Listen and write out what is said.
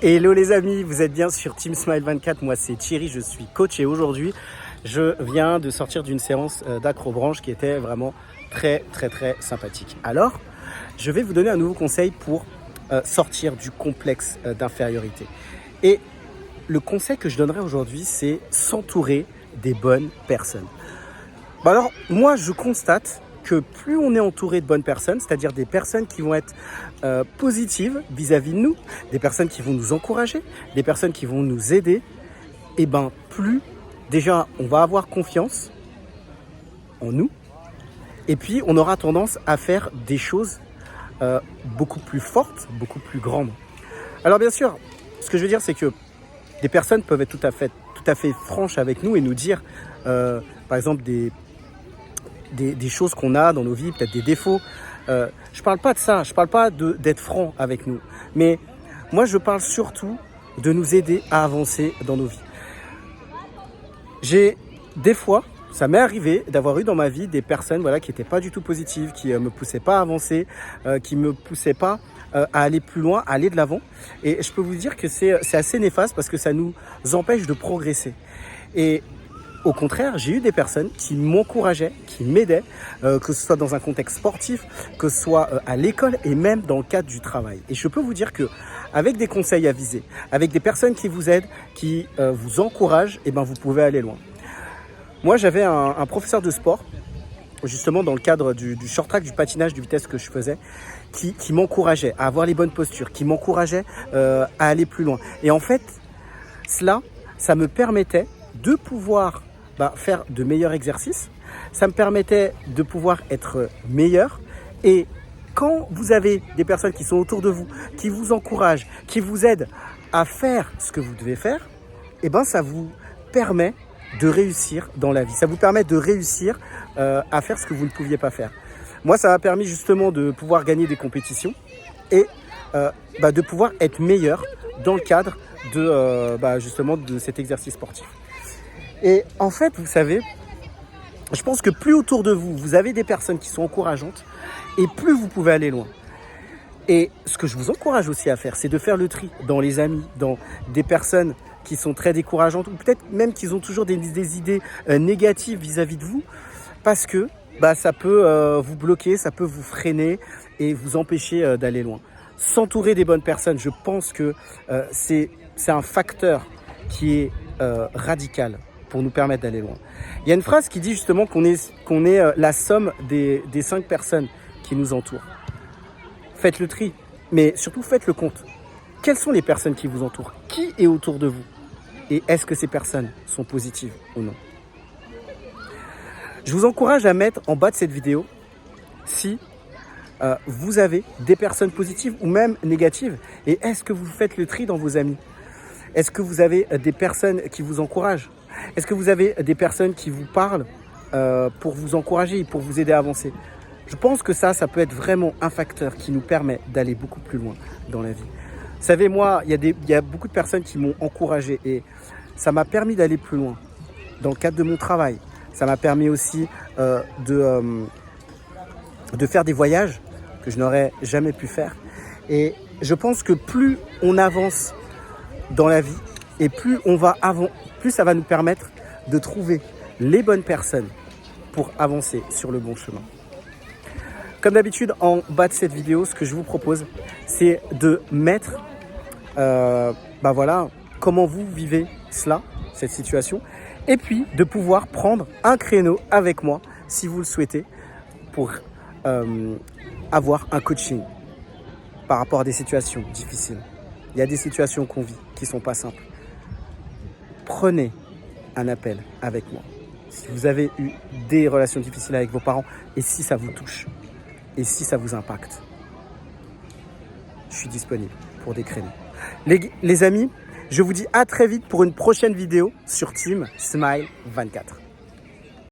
Hello les amis, vous êtes bien sur Team Smile 24, moi c'est Thierry, je suis coach et aujourd'hui je viens de sortir d'une séance d'acrobranche qui était vraiment très sympathique. Alors, je vais vous donner un nouveau conseil pour sortir du complexe d'infériorité. Et le conseil que je donnerai aujourd'hui, c'est s'entourer des bonnes personnes. Alors, moi je constate que plus on est entouré de bonnes personnes, c'est-à-dire des personnes qui vont être positives vis-à-vis de nous, des personnes qui vont nous encourager, des personnes qui vont nous aider, et ben plus déjà on va avoir confiance en nous, et puis on aura tendance à faire des choses beaucoup plus fortes, beaucoup plus grandes. Alors bien sûr, ce que je veux dire, c'est que des personnes peuvent être tout à fait franches avec nous et nous dire, par exemple, des choses qu'on a dans nos vies, peut-être des défauts. Je parle pas de ça, je parle pas d'être franc avec nous. Mais moi, je parle surtout de nous aider à avancer dans nos vies. Des fois, ça m'est arrivé d'avoir eu dans ma vie des personnes qui n'étaient pas du tout positives, qui me poussaient pas à avancer, qui me poussaient pas à aller plus loin, à aller de l'avant. Et je peux vous dire que c'est assez néfaste parce que ça nous empêche de progresser. Et au contraire, j'ai eu des personnes qui m'encourageaient, qui m'aidaient, que ce soit dans un contexte sportif, que ce soit à l'école et même dans le cadre du travail. Et je peux vous dire que avec des conseils avisés, avec des personnes qui vous aident, qui vous encouragent, et ben vous pouvez aller loin. Moi, j'avais un professeur de sport, justement dans le cadre du short track, du patinage, du vitesse que je faisais, qui m'encourageait à avoir les bonnes postures, qui m'encourageait à aller plus loin. Et en fait, ça me permettait de pouvoir faire de meilleurs exercices. Ça me permettait de pouvoir être meilleur. Et quand vous avez des personnes qui sont autour de vous, qui vous encouragent, qui vous aident à faire ce que vous devez faire, et ben ça vous permet de réussir dans la vie. Ça vous permet de réussir à faire ce que vous ne pouviez pas faire. Moi, ça m'a permis justement de pouvoir gagner des compétitions et de pouvoir être meilleur dans le cadre justement de cet exercice sportif. Et en fait, vous savez, je pense que plus autour de vous, vous avez des personnes qui sont encourageantes et plus vous pouvez aller loin. Et ce que je vous encourage aussi à faire, c'est de faire le tri dans les amis, dans des personnes qui sont très décourageantes ou peut-être même qui ont toujours des idées négatives vis-à-vis de vous parce que ça peut vous bloquer, ça peut vous freiner et vous empêcher d'aller loin. S'entourer des bonnes personnes, je pense que c'est un facteur qui est radical pour nous permettre d'aller loin. Il y a une phrase qui dit justement qu'on est la somme des 5 personnes qui nous entourent. Faites le tri, mais surtout faites le compte. Quelles sont les personnes qui vous entourent? Qui est autour de vous? Et est-ce que ces personnes sont positives ou non? Je vous encourage à mettre en bas de cette vidéo si vous avez des personnes positives ou même négatives. Et est-ce que vous faites le tri dans vos amis? Est-ce que vous avez des personnes qui vous encouragent? Est-ce que vous avez des personnes qui vous parlent pour vous encourager, pour vous aider à avancer? Je pense que ça peut être vraiment un facteur qui nous permet d'aller beaucoup plus loin dans la vie. Vous savez, moi, il y a beaucoup de personnes qui m'ont encouragé et ça m'a permis d'aller plus loin dans le cadre de mon travail. Ça m'a permis aussi de faire des voyages que je n'aurais jamais pu faire. Et je pense que plus on avance dans la vie et plus ça va nous permettre de trouver les bonnes personnes pour avancer sur le bon chemin. Comme d'habitude, en bas de cette vidéo, ce que je vous propose, c'est de mettre comment vous vivez cette situation, et puis de pouvoir prendre un créneau avec moi, si vous le souhaitez, pour avoir un coaching par rapport à des situations difficiles. Il y a des situations qu'on vit qui ne sont pas simples. Prenez un appel avec moi. Si vous avez eu des relations difficiles avec vos parents et si ça vous touche et si ça vous impacte, je suis disponible pour des créneaux. Les amis, je vous dis à très vite pour une prochaine vidéo sur Team Smile 24.